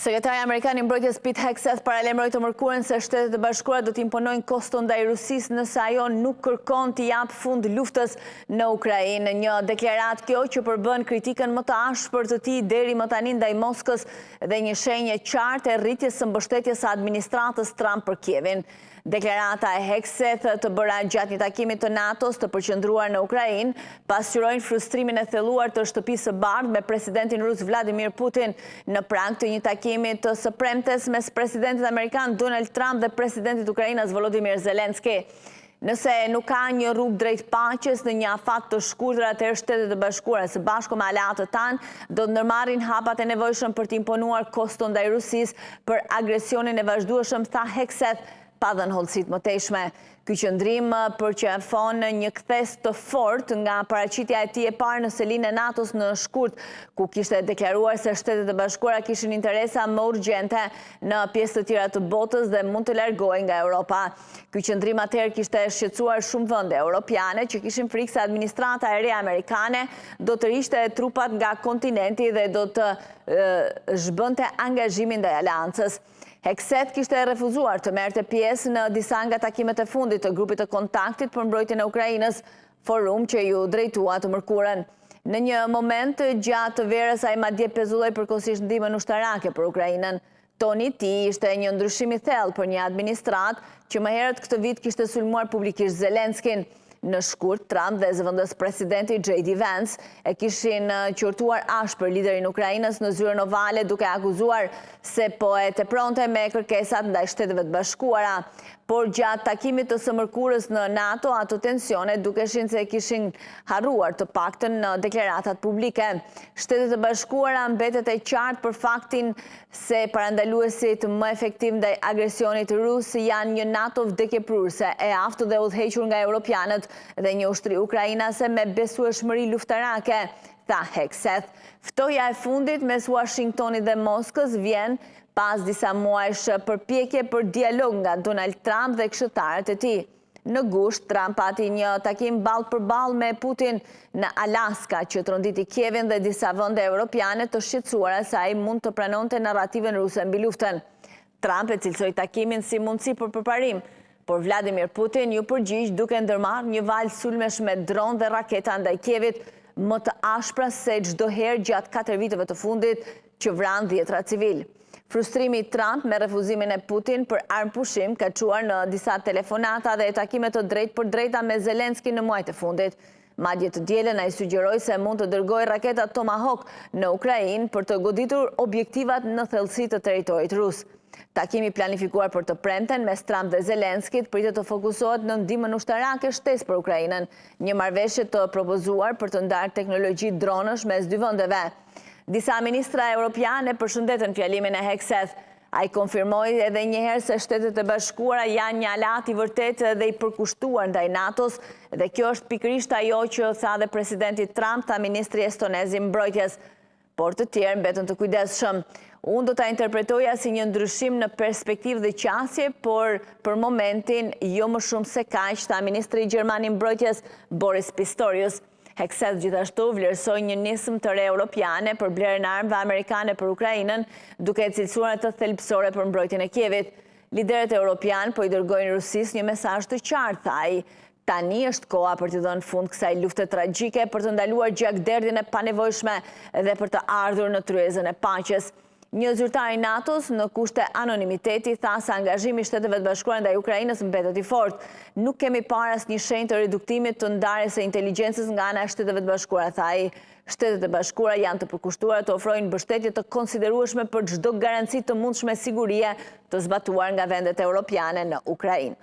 Sekretari Amerikan i Mbrojtjes Pete Hegseth paralajmëroi të mërkurën se Shtetet e Bashkuara do të imponojnë kosto ndaj Rusisë nëse ajo nuk kërkon të japë fund luftës në Ukrainë. Një deklaratë kjo që përbën kritikën më të ashpër të tij deri më tani ndaj Moskës dhe një shenjë e qartë e rritjes së mbështetjes së administratës Trump për Kievin. Deklarata e Hegseth të bëra gjatë një takimi të NATO-s të përqendruar në Ukrainë pasqyrojnë frustrimin e thelluar të Shtëpisë së Bardhë me presidentin rus Vladimir Putin në prag të një takimi të së premtes mes presidentit amerikan Donald Trump dhe presidentit Ukrainës Volodymyr Zelensky. Nëse nuk ka një rrugë drejt paqes në një afat të shkurtër, atëherë Shtetet e Bashkuara së bashku me aleatët tanë do të ndërmarrin hapat e nevojshëm për të imponuar kosto ndaj Rusisë për agresionin e vazhdueshëm, tha Hegseth, pa dhënë hollësitë më tejshme. Ky qëndrim përqafon një kthes të fortë nga paraqitja e tij e parë në selinë e NATO-s në shkurt, ku kishte deklaruar se Shtetet e Bashkuara kishin interesa më urgjente në pjesë të tjera të botës dhe mund të largohej nga Europa. Ky qëndrim atëherë kishte shqetësuar shumë vende europiane që kishin frikë se administrata e re amerikane do të rishte trupat nga kontinenti dhe do të zhbënte angazhimin ndaj aleancës. Hegseth kishte refuzuar të merrte pjesë në disa nga takimet e fundit të grupit të kontaktit për mbrojtjen e Ukrainës, forum që ju drejtua të mërkurën. Në një moment gjatë verës ai madje pezulloi përkohësisht ndihmën ushtarake për Ukrainën. Toni i tij ishte një ndryshim i thellë për një administratë që më herët këtë vit kishte sulmuar publikisht Zelenskyn. Në shkurt, Trump dhe zëvendës presidenti J.D. Vance e kishin qortuar ashpër liderin Ukrainës në zyrën ovale duke akuzuar se po e tepronte me kërkesat ndaj Shteteve të Bashkuara. Por gjatë takimit të së mërkurës në NATO, ato tensione dukeshin se kishin harruar të paktën në deklaratat publike. Shtetet e Bashkuara mbetet e qartë për faktin se parandaluesit më efektiv ndaj agresionit rus janë një NATO vdekjeprurse e aftë dhe udhëhequr nga europianët dhe një ushtri ukrainase me besueshmëri luftarake, tha Hegseth. Ftoja e fundit mes Washingtonit dhe Moskës vjen pas disa muajsh përpjekje për dialog nga Donald Trump dhe këshilltarët e tij. Në gusht, Trump pati një takim ballë për ballë me Putin në Alaska që tronditi Kievin dhe disa vende europiane të shqetësuara se ai mund të pranonte narrativën ruse mbi luftën. Trump e cilësoi takimin si mundësi për përparim, por Vladimir Putin ju përgjigj duke ndërmarrë një valë sulmesh me dron dhe raketa ndaj Kievit, më të ashpra se çdo herë gjatë 4 viteve të fundit që vran dhjetra civil. Frustrimi i Trump me refuzimin e Putin për armëpushim ka çuar në disa telefonata dhe takime të drejtë për drejta me Zelensky në muajt e fundit. Madje të dielën ai sugjeroi se mund të dërgojë raketa Tomahawk në Ukrainë për të goditur objektivat në thellësi të territorit rus. Takimi planifikuar për të premten mes Trump dhe Zelenskit pritet të fokusohet në ndihmën ushtarake shtesë për Ukrainën, një marrëveshje të propozuar për të ndarë teknologji dronësh mes dy vendeve. Disa ministra europiane përshëndetën fjalimin e Hegseth. Ai konfirmoi edhe një herë se Shtetet e Bashkuara janë një aleat i vërtetë dhe i përkushtuar ndaj NATO-s, dhe kjo është pikërisht ajo që tha dhe presidenti Trump, tha ministri estonez i mbrojtjes. Por të tjerë mbetën të kujdesshëm. Unë do ta interpretoja si një ndryshim në perspektivë dhe qasje, por për momentin jo më shumë se kaq, tha ministri gjerman i mbrojtjes Boris Pistorius. Hegseth gjithashtu vlerësoi një nismë të re europiane për blerjen e armëve amerikane për Ukrainën, duke cilësuar të thelbësore për mbrojtjen e Kievit. Liderët europian po i dërgojnë Rusisë një mesazh të qartë, tha ai. Tani është koha për të dhënë fund kësaj lufte tragjike, për të ndaluar gjakderdhjen e panevojshme dhe për të ardhur në tryezën e paqes. Një zyrtar i NATO-s në kushte anonimiteti tha se angazhimi i Shteteve të Bashkuara ndaj Ukrainës mbetet i fortë. Nuk kemi parë asnjë shenjë të reduktimit të ndarjes së inteligjencës nga ana e Shteteve të Bashkuara, tha ai. Shtetet e Bashkuara janë të përkushtuara të ofrojnë mbështetje të konsiderueshme për çdo garanci të mundshme sigurie të zbatuar nga vendet europiane në Ukrainë.